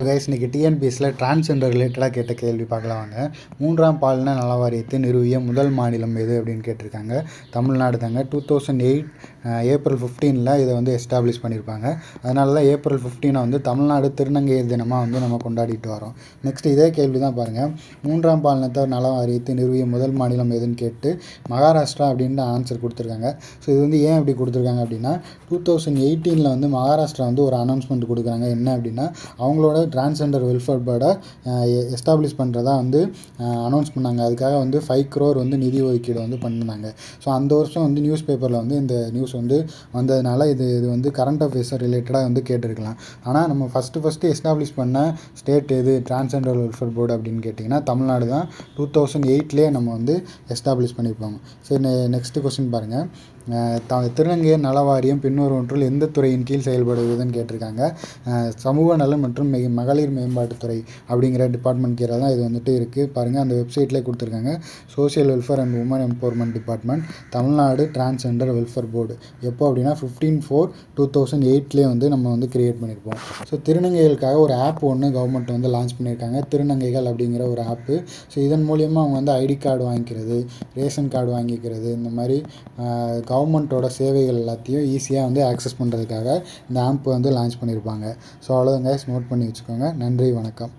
Guys இன்னைக்கு டிஎன்பிஎஸ்சியில் transgender ரிலேட்டடாக கேட்ட கேள்வி பார்க்கலாம் வாங்க. 3ஆம் பாலின நல வாரியத்தை நிறுவிய முதல் மாநிலம் எது அப்படின்னு கேட்டிருக்காங்க. தமிழ்நாடு தாங்க. 2008 ஏப்ரல் 15 இதை வந்து எஸ்டாப்ளிஷ் பண்ணியிருப்பாங்க. அதனால தான் ஏப்ரல் 15 வந்து தமிழ்நாடு திருநங்கையர் தினமாக நம்ம கொண்டாடிட்டு வரோம். நெக்ஸ்ட் இதே கேள்வி தான் பாருங்கள். 3ஆம் பாலினத்தவர் நல வாரியத்தை நிறுவிய முதல் மாநிலம் எதுன்னு கேட்டு மகாராஷ்டிரா அப்படின்ற ஆன்சர் கொடுத்துருக்காங்க. ஸோ இது வந்து ஏன் இப்படி கொடுத்துருக்காங்க அப்படின்னா 2018 வந்து மகாராஷ்டிரா வந்து ஒரு அனௌன்ஸ்மெண்ட் கொடுக்குறாங்க. என்ன அப்படின்னா அவங்களோட டிரான்ஸ்ஜெண்டர் வெல்ஃபேர் போர்டை எஸ்டாப்ளிஷ் பண்ணுறதா வந்து அனௌன்ஸ் பண்ணாங்க. அதுக்காக வந்து 5 crore வந்து நிதி ஒதுக்கீடு வந்து பண்ணினாங்க. ஸோ அந்த வருஷம் வந்து நியூஸ் பேப்பரில் வந்து இந்த நியூஸ் வந்து வந்ததுனால இது வந்து கரண்ட் அஃபேர்ஸ் ரிலேட்டடாக வந்து கேட்டிருக்கலாம். ஆனால் நம்ம ஃபஸ்ட்டு எஸ்டாப்ளிஷ் பண்ண ஸ்டேட் எது டிரான்ஸ்ஜெண்டர் வெல்ஃபேர் போர்டு அப்படின்னு கேட்டிங்கன்னா தமிழ்நாடு தான். 2008 நம்ம வந்து எஸ்டாப்ளிஷ் பண்ணியிருப்பாங்க. சரி, நெக்ஸ்ட் கொஸ்டின் பாருங்கள். திருநங்கையர் நல வாரியம் பின்வருவற்றில் எந்த துறையின் கீழ் செயல்படுவதுன்னு கேட்டிருக்காங்க. சமூக நலன் மற்றும் மகளிர் மேம்பாட்டுத்துறை அப்படிங்கிற டிபார்ட்மெண்ட் கீழே தான் இது வந்துட்டு இருக்குது. பாருங்கள், அந்த வெப்சைட்லேயே கொடுத்துருக்காங்க. Social welfare and women empowerment department, Tamil Nadu transgender welfare board. எப்போ அப்படின்னா 15/4/2008 வந்து நம்ம வந்து கிரியேட் பண்ணியிருப்போம். ஸோ திருநங்கைகளுக்காக ஒரு ஆப் ஒன்று கவர்மெண்ட் வந்து லான்ச் பண்ணியிருக்காங்க, திருநங்கைகள் அப்படிங்கிற ஒரு ஆப்பு. ஸோ இதன் மூலியமாக அவங்க வந்து ஐடி கார்டு வாங்கிக்கிறது, ரேஷன் கார்டு வாங்கிக்கிறது, இந்த மாதிரி கவர்மெண்ட்டோட சேவைகள் எல்லாத்தையும் ஈஸியாக வந்து ஆக்சஸ் பண்ணுறதுக்காக இந்த ஆப் வந்து லான்ச் பண்ணியிருப்பாங்க. ஸோ அவ்வளோதான் கைஸ், நோட் பண்ணி வச்சுக்கோங்க. நன்றி, வணக்கம்.